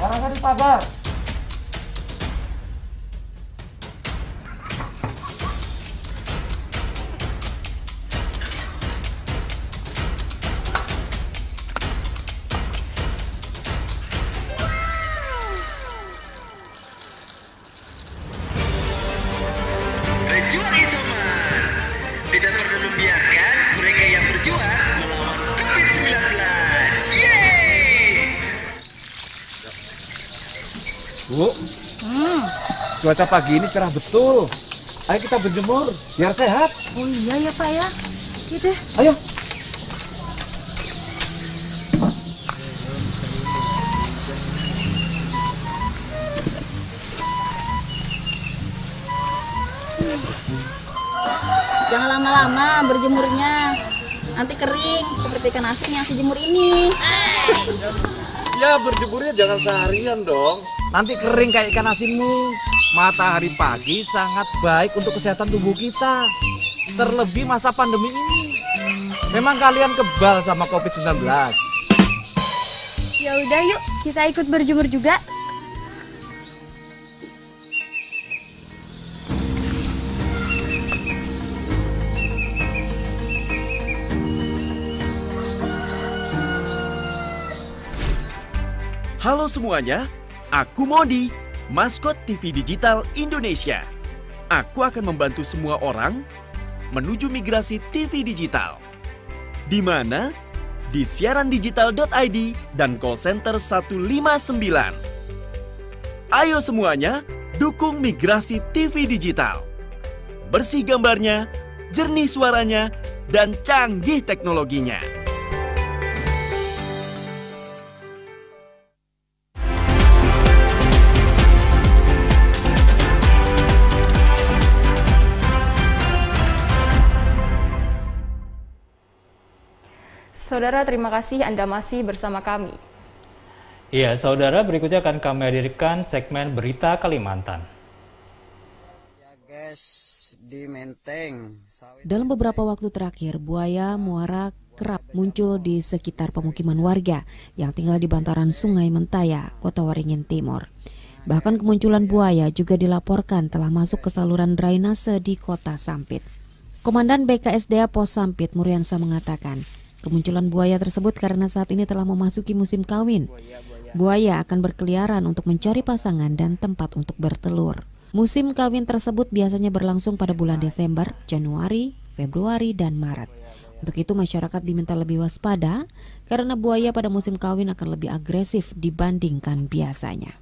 Orangnya dipabar. Berjuang Isomar tidak pernah membiarkan mereka yang berjuang melawan COVID-19. Bu, cuaca pagi ini cerah betul. Ayo kita berjemur, biar sehat. Oh iya ya Pak ya. Gitu. Ayo. Jangan lama-lama berjemurnya. Nanti kering seperti ikan asin yang sejemur ini. Ya berjemurnya jangan seharian dong. Nanti kering kayak ikan asinmu. Matahari pagi sangat baik untuk kesehatan tubuh kita. Terlebih masa pandemi ini. Memang kalian kebal sama COVID-19. Ya udah yuk, kita ikut berjemur juga. Halo semuanya, aku Modi, maskot TV Digital Indonesia. Aku akan membantu semua orang menuju migrasi TV digital. Di mana? Di siarandigital.id dan call center 159. Ayo semuanya, dukung migrasi TV digital. Bersih gambarnya, jernih suaranya, dan canggih teknologinya. Saudara, terima kasih Anda masih bersama kami. Iya, saudara, berikutnya akan kami hadirkan segmen Berita Kalimantan. Dalam beberapa waktu terakhir, buaya muara kerap muncul di sekitar pemukiman warga yang tinggal di bantaran Sungai Mentaya, Kota Waringin Timur. Bahkan kemunculan buaya juga dilaporkan telah masuk ke saluran drainase di Kota Sampit. Komandan BKSDA Pos Sampit, Muriansa, mengatakan kemunculan buaya tersebut karena saat ini telah memasuki musim kawin. Buaya akan berkeliaran untuk mencari pasangan dan tempat untuk bertelur. Musim kawin tersebut biasanya berlangsung pada bulan Desember, Januari, Februari, dan Maret. Untuk itu masyarakat diminta lebih waspada karena buaya pada musim kawin akan lebih agresif dibandingkan biasanya.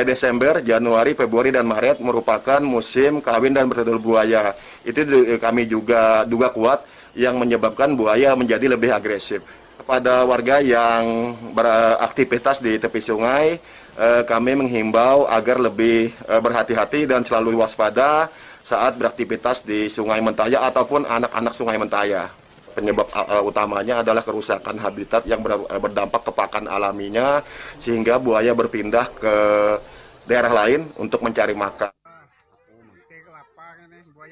Desember, Januari, Februari, dan Maret merupakan musim kawin dan bertelur buaya. Itu kami juga duga kuat yang menyebabkan buaya menjadi lebih agresif. Kepada warga yang beraktivitas di tepi sungai, kami menghimbau agar lebih berhati-hati dan selalu waspada saat beraktivitas di Sungai Mentaya ataupun anak-anak Sungai Mentaya. Penyebab utamanya adalah kerusakan habitat yang berdampak ke pakan alaminya, sehingga buaya berpindah ke daerah lain untuk mencari makan.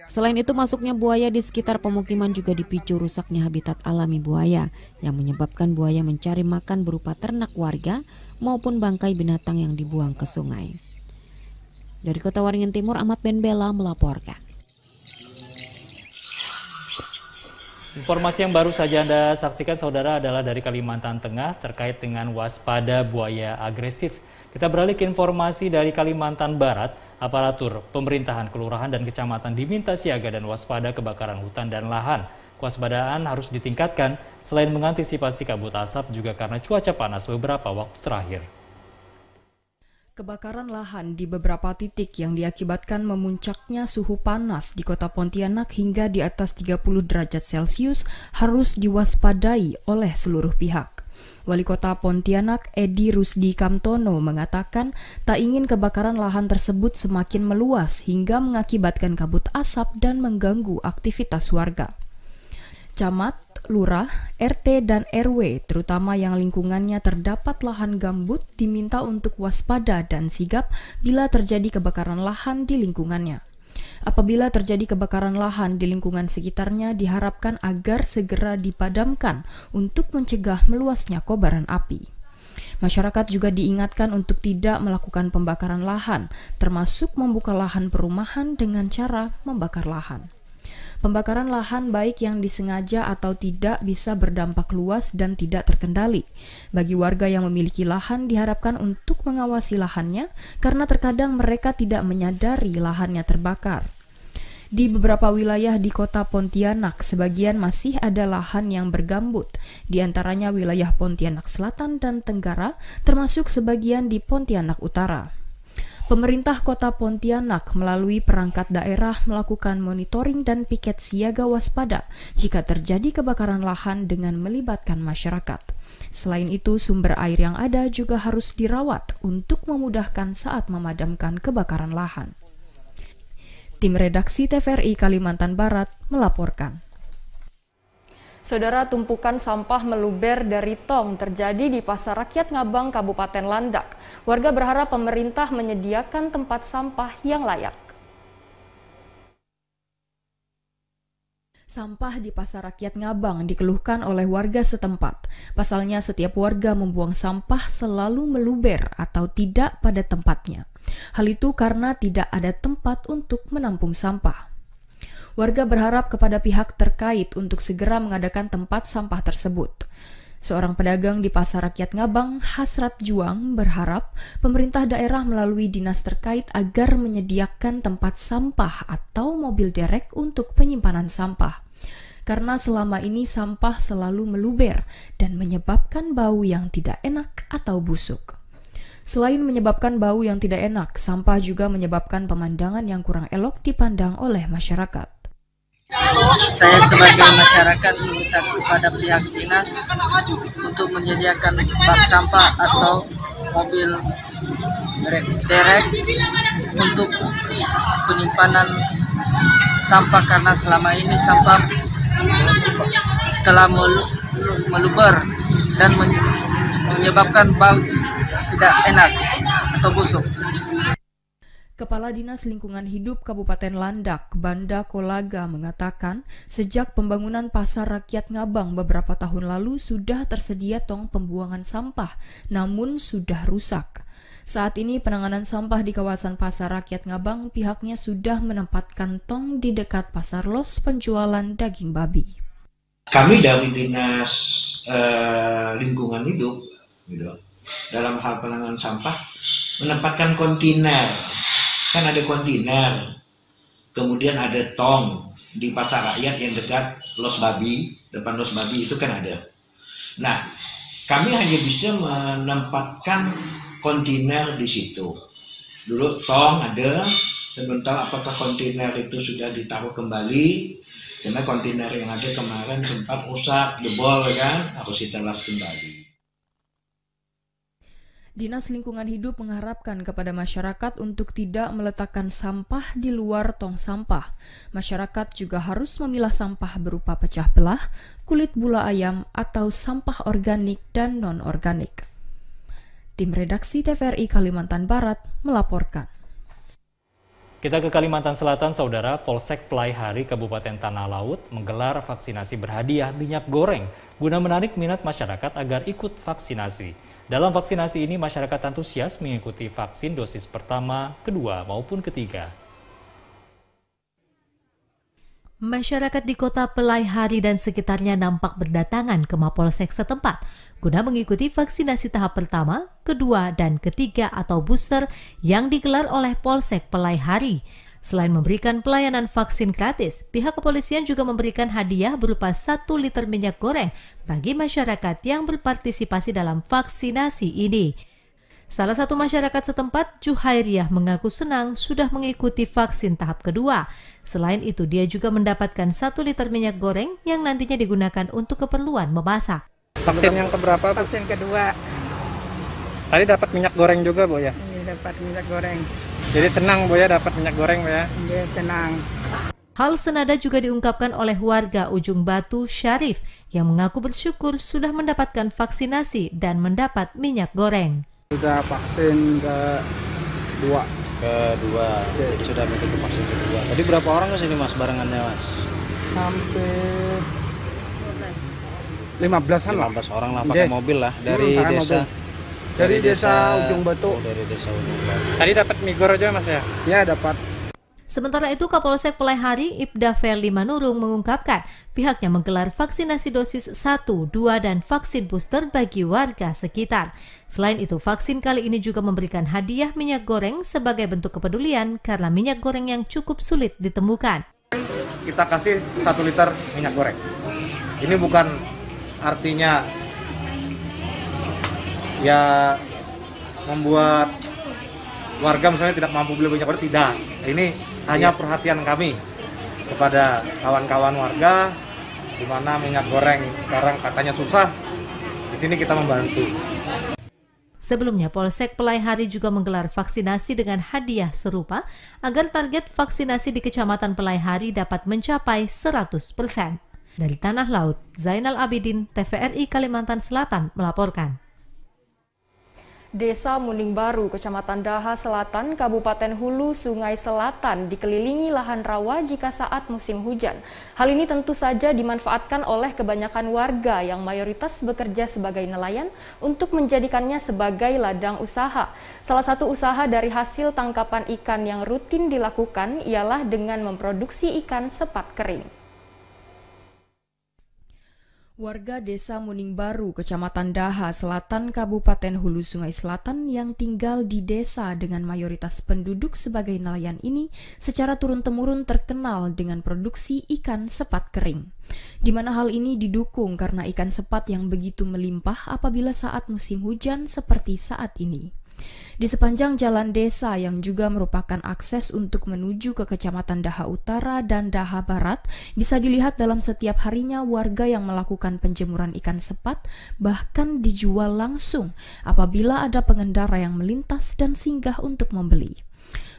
Selain itu, masuknya buaya di sekitar pemukiman juga dipicu rusaknya habitat alami buaya yang menyebabkan buaya mencari makan berupa ternak warga maupun bangkai binatang yang dibuang ke sungai. Dari Kota Waringin Timur, Ahmad Ben Bella melaporkan. Informasi yang baru saja Anda saksikan, saudara, adalah dari Kalimantan Tengah terkait dengan waspada buaya agresif. Kita beralih ke informasi dari Kalimantan Barat. Aparatur pemerintahan, kelurahan, dan kecamatan diminta siaga dan waspada kebakaran hutan dan lahan. Kewaspadaan harus ditingkatkan selain mengantisipasi kabut asap juga karena cuaca panas beberapa waktu terakhir. Kebakaran lahan di beberapa titik yang diakibatkan memuncaknya suhu panas di Kota Pontianak hingga di atas 30 derajat Celcius harus diwaspadai oleh seluruh pihak. Wali Kota Pontianak Edi Rusdi Kamtono mengatakan tak ingin kebakaran lahan tersebut semakin meluas hingga mengakibatkan kabut asap dan mengganggu aktivitas warga. Camat, lurah, RT, dan RW, terutama yang lingkungannya terdapat lahan gambut, diminta untuk waspada dan sigap bila terjadi kebakaran lahan di lingkungannya. Apabila terjadi kebakaran lahan di lingkungan sekitarnya, diharapkan agar segera dipadamkan untuk mencegah meluasnya kobaran api. Masyarakat juga diingatkan untuk tidak melakukan pembakaran lahan, termasuk membuka lahan perumahan dengan cara membakar lahan. Pembakaran lahan baik yang disengaja atau tidak bisa berdampak luas dan tidak terkendali. Bagi warga yang memiliki lahan diharapkan untuk mengawasi lahannya karena terkadang mereka tidak menyadari lahannya terbakar. Di beberapa wilayah di Kota Pontianak, sebagian masih ada lahan yang bergambut, di antaranya wilayah Pontianak Selatan dan Tenggara, termasuk sebagian di Pontianak Utara. Pemerintah Kota Pontianak melalui perangkat daerah melakukan monitoring dan piket siaga waspada jika terjadi kebakaran lahan dengan melibatkan masyarakat. Selain itu, sumber air yang ada juga harus dirawat untuk memudahkan saat memadamkan kebakaran lahan. Tim redaksi TVRI Kalimantan Barat melaporkan. Saudara, tumpukan sampah meluber dari tong terjadi di Pasar Rakyat Ngabang, Kabupaten Landak. Warga berharap pemerintah menyediakan tempat sampah yang layak. Sampah di Pasar Rakyat Ngabang dikeluhkan oleh warga setempat. Pasalnya setiap warga membuang sampah selalu meluber atau tidak pada tempatnya. Hal itu karena tidak ada tempat untuk menampung sampah. Warga berharap kepada pihak terkait untuk segera mengadakan tempat sampah tersebut. Seorang pedagang di Pasar Rakyat Ngabang, Hasrat Juang, berharap pemerintah daerah melalui dinas terkait agar menyediakan tempat sampah atau mobil derek untuk penyimpanan sampah. Karena selama ini sampah selalu meluber dan menyebabkan bau yang tidak enak atau busuk. Selain menyebabkan bau yang tidak enak, sampah juga menyebabkan pemandangan yang kurang elok dipandang oleh masyarakat. Saya sebagai masyarakat meminta kepada pihak dinas untuk menyediakan bak sampah atau mobil derek untuk penyimpanan sampah karena selama ini sampah telah meluber dan menyebabkan bau tidak enak atau busuk. Kepala Dinas Lingkungan Hidup Kabupaten Landak, Banda Kolaga mengatakan, sejak pembangunan Pasar Rakyat Ngabang beberapa tahun lalu sudah tersedia tong pembuangan sampah, namun sudah rusak. Saat ini penanganan sampah di kawasan Pasar Rakyat Ngabang pihaknya sudah menempatkan tong di dekat pasar los penjualan daging babi. Kami dari Dinas Lingkungan Hidup, dalam hal penanganan sampah, menempatkan kontainer. Kan ada kontainer, kemudian ada tong di Pasar Rakyat yang dekat Los Babi, depan Los Babi itu kan ada. Nah, kami hanya bisa menempatkan kontainer di situ. Dulu tong ada, sebentar apakah kontainer itu sudah ditaruh kembali, karena kontainer yang ada kemarin sempat rusak, jebol kan, harus kita las kembali. Dinas Lingkungan Hidup mengharapkan kepada masyarakat untuk tidak meletakkan sampah di luar tong sampah. Masyarakat juga harus memilah sampah berupa pecah belah, kulit bula ayam, atau sampah organik dan non-organik. Tim redaksi TVRI Kalimantan Barat melaporkan. Kita ke Kalimantan Selatan, Saudara. Polsek Pelaihari Kabupaten Tanah Laut menggelar vaksinasi berhadiah minyak goreng guna menarik minat masyarakat agar ikut vaksinasi. Dalam vaksinasi ini, masyarakat antusias mengikuti vaksin dosis pertama, kedua, maupun ketiga. Masyarakat di kota Pelaihari dan sekitarnya nampak berdatangan ke Mapolsek setempat guna mengikuti vaksinasi tahap pertama, kedua, dan ketiga atau booster yang digelar oleh Polsek Pelaihari. Selain memberikan pelayanan vaksin gratis, pihak kepolisian juga memberikan hadiah berupa 1 liter minyak goreng bagi masyarakat yang berpartisipasi dalam vaksinasi ini. Salah satu masyarakat setempat, Juhairiah, mengaku senang sudah mengikuti vaksin tahap kedua. Selain itu, dia juga mendapatkan 1 liter minyak goreng yang nantinya digunakan untuk keperluan memasak. Vaksin yang keberapa? Vaksin kedua. Tadi dapat minyak goreng juga, Bu ya? Iya, dapat minyak goreng. Jadi senang, Bu ya, dapat minyak goreng, Bu ya? Iya, senang. Hal senada juga diungkapkan oleh warga Ujung Batu, Syarif, yang mengaku bersyukur sudah mendapatkan vaksinasi dan mendapat minyak goreng. Sudah vaksin kedua. Jadi sudah mengikuti vaksin kedua. Tadi berapa orang ke sini, Mas, barengannya, Mas? Hampir 15-an lah. 15 orang lah, pakai mobil lah dari desa. Dari desa Ujung Batu. Dari desa Ujung Batu. Tadi dapat migor aja, Mas ya? Ya, dapat. Sementara itu, Kapolsek Pelaihari Ibda Ferli Manurung mengungkapkan pihaknya menggelar vaksinasi dosis 1, 2, dan vaksin booster bagi warga sekitar. Selain itu, vaksin kali ini juga memberikan hadiah minyak goreng sebagai bentuk kepedulian karena minyak goreng yang cukup sulit ditemukan. Kita kasih 1 liter minyak goreng. Ini bukan artinya ya membuat warga misalnya tidak mampu beli minyak goreng, tidak. Ini hanya perhatian kami kepada kawan-kawan warga di mana minyak goreng sekarang katanya susah. Di sini kita membantu. Sebelumnya, Polsek Pelaihari juga menggelar vaksinasi dengan hadiah serupa agar target vaksinasi di Kecamatan Pelaihari dapat mencapai 100%. Dari Tanah Laut, Zainal Abidin, TVRI Kalimantan Selatan melaporkan. Desa Muning Baru, Kecamatan Daha Selatan, Kabupaten Hulu, Sungai Selatan dikelilingi lahan rawa jika saat musim hujan. Hal ini tentu saja dimanfaatkan oleh kebanyakan warga yang mayoritas bekerja sebagai nelayan untuk menjadikannya sebagai ladang usaha. Salah satu usaha dari hasil tangkapan ikan yang rutin dilakukan ialah dengan memproduksi ikan sepat kering. Warga Desa Muning Baru, Kecamatan Daha Selatan, Kabupaten Hulu Sungai Selatan yang tinggal di desa dengan mayoritas penduduk sebagai nelayan ini secara turun-temurun terkenal dengan produksi ikan sepat kering. Di mana hal ini didukung karena ikan sepat yang begitu melimpah apabila saat musim hujan seperti saat ini. Di sepanjang jalan desa yang juga merupakan akses untuk menuju ke Kecamatan Daha Utara dan Daha Barat, bisa dilihat dalam setiap harinya warga yang melakukan penjemuran ikan sepat bahkan dijual langsung apabila ada pengendara yang melintas dan singgah untuk membeli.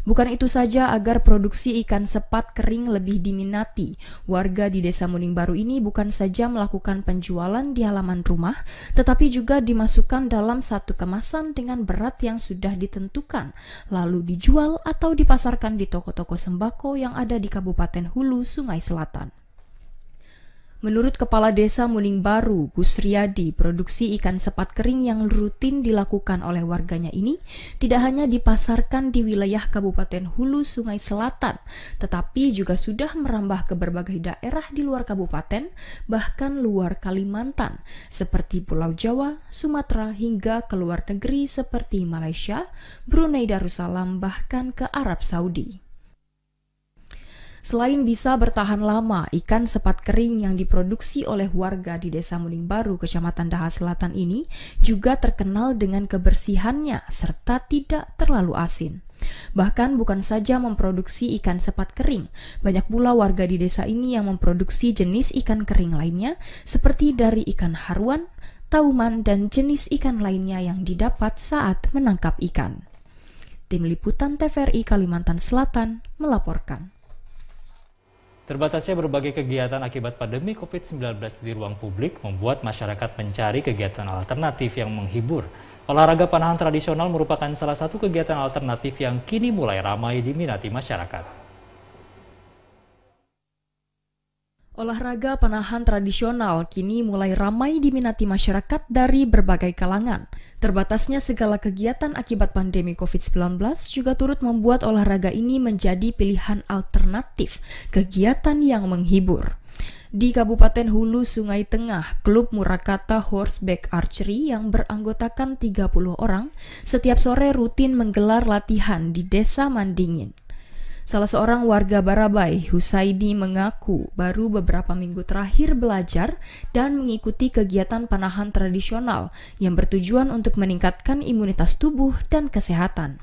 Bukan itu saja, agar produksi ikan sepat kering lebih diminati, warga di Desa Muning Baru ini bukan saja melakukan penjualan di halaman rumah, tetapi juga dimasukkan dalam satu kemasan dengan berat yang sudah ditentukan, lalu dijual atau dipasarkan di toko-toko sembako yang ada di Kabupaten Hulu Sungai Selatan. Menurut Kepala Desa Muning Baru, Gus Riyadi, produksi ikan sepat kering yang rutin dilakukan oleh warganya ini tidak hanya dipasarkan di wilayah Kabupaten Hulu Sungai Selatan, tetapi juga sudah merambah ke berbagai daerah di luar kabupaten, bahkan luar Kalimantan, seperti Pulau Jawa, Sumatera, hingga ke luar negeri seperti Malaysia, Brunei Darussalam, bahkan ke Arab Saudi. Selain bisa bertahan lama, ikan sepat kering yang diproduksi oleh warga di Desa Muning Baru, Kecamatan Daha Selatan ini juga terkenal dengan kebersihannya serta tidak terlalu asin. Bahkan bukan saja memproduksi ikan sepat kering, banyak pula warga di desa ini yang memproduksi jenis ikan kering lainnya seperti dari ikan haruan, tauman, dan jenis ikan lainnya yang didapat saat menangkap ikan. Tim Liputan TVRI Kalimantan Selatan melaporkan. Terbatasnya berbagai kegiatan akibat pandemi COVID-19 di ruang publik membuat masyarakat mencari kegiatan alternatif yang menghibur. Olahraga panahan tradisional merupakan salah satu kegiatan alternatif yang kini mulai ramai diminati masyarakat. Olahraga panahan tradisional kini mulai ramai diminati masyarakat dari berbagai kalangan. Terbatasnya segala kegiatan akibat pandemi COVID-19 juga turut membuat olahraga ini menjadi pilihan alternatif, kegiatan yang menghibur. Di Kabupaten Hulu Sungai Tengah, Klub Murakata Horseback Archery yang beranggotakan 30 orang setiap sore rutin menggelar latihan di Desa Mandingin. Salah seorang warga Barabai, Husaini, mengaku baru beberapa minggu terakhir belajar dan mengikuti kegiatan panahan tradisional yang bertujuan untuk meningkatkan imunitas tubuh dan kesehatan.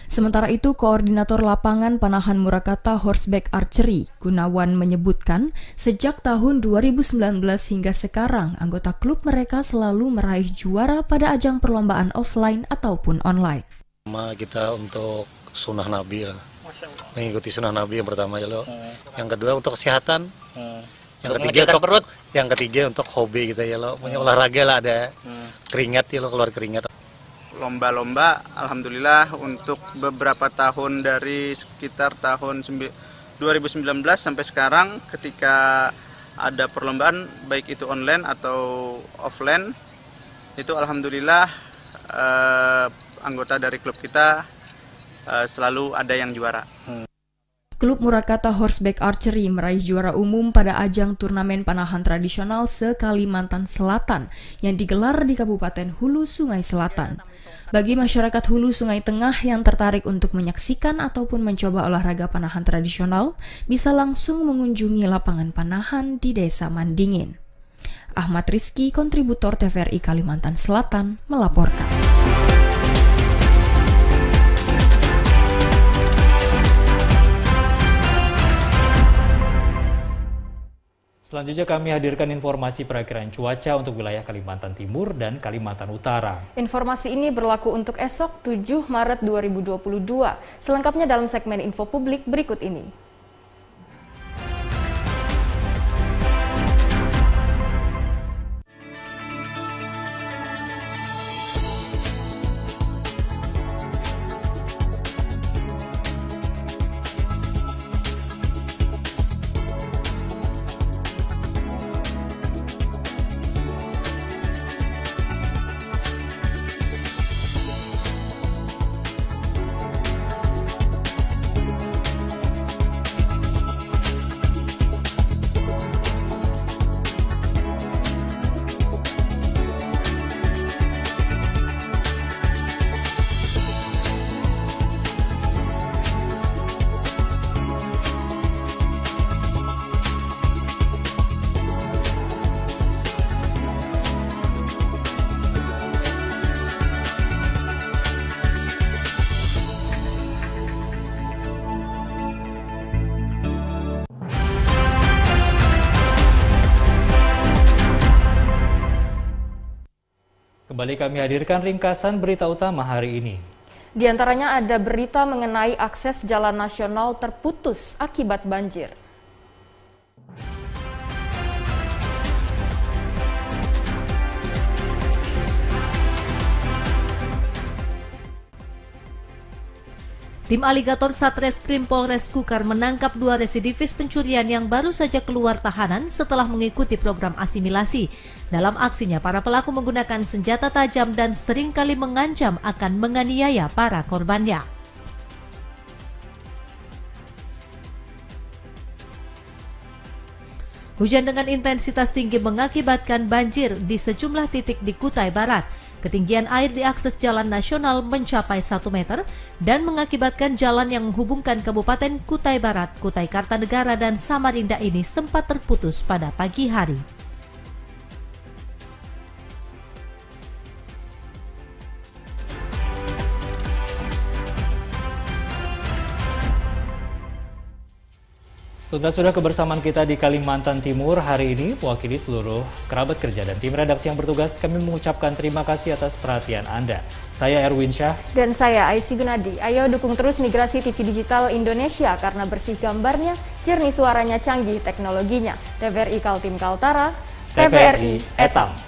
Sementara itu, Koordinator Lapangan Panahan Murakata Horseback Archery, Gunawan, menyebutkan sejak tahun 2019 hingga sekarang, anggota klub mereka selalu meraih juara pada ajang perlombaan offline ataupun online. Kita untuk sunnah Nabi, mengikuti sunnah Nabi yang pertama ya lo. Yang kedua untuk kesehatan. Yang ketiga untuk hobi kita ya lo. Punya olahraga lah, ada keringat ya lo, keluar keringat. Lomba-lomba, alhamdulillah untuk beberapa tahun dari sekitar tahun 2019 sampai sekarang, ketika ada perlombaan baik itu online atau offline, itu alhamdulillah anggota dari klub kita selalu ada yang juara. Klub Murakata Horseback Archery meraih juara umum pada ajang turnamen panahan tradisional se-Kalimantan Selatan yang digelar di Kabupaten Hulu Sungai Selatan. Bagi masyarakat Hulu Sungai Tengah yang tertarik untuk menyaksikan ataupun mencoba olahraga panahan tradisional, bisa langsung mengunjungi lapangan panahan di Desa Mandingin. Ahmad Rizky, kontributor TVRI Kalimantan Selatan, melaporkan. Selanjutnya kami hadirkan informasi perakiraan cuaca untuk wilayah Kalimantan Timur dan Kalimantan Utara. Informasi ini berlaku untuk esok 7 Maret 2022. Selengkapnya dalam segmen info publik berikut ini. Kembali kami hadirkan ringkasan berita utama hari ini. Di antaranya ada berita mengenai akses jalan nasional terputus akibat banjir. Tim aligator Satreskrim Polres Kukar menangkap 2 residivis pencurian yang baru saja keluar tahanan setelah mengikuti program asimilasi. Dalam aksinya, para pelaku menggunakan senjata tajam dan seringkali mengancam akan menganiaya para korbannya. Hujan dengan intensitas tinggi mengakibatkan banjir di sejumlah titik di Kutai Barat. Ketinggian air di akses jalan nasional mencapai 1 meter dan mengakibatkan jalan yang menghubungkan Kabupaten Kutai Barat, Kutai Kartanegara, dan Samarinda ini sempat terputus pada pagi hari. Tuntas sudah kebersamaan kita di Kalimantan Timur hari ini, mewakili seluruh kerabat kerja dan tim redaksi yang bertugas, kami mengucapkan terima kasih atas perhatian Anda. Saya Erwin Syah. Dan saya Aisy Gunadi. Ayo dukung terus Migrasi TV Digital Indonesia karena bersih gambarnya, jernih suaranya, canggih teknologinya. TVRI Kaltim Kaltara, TVRI Etam.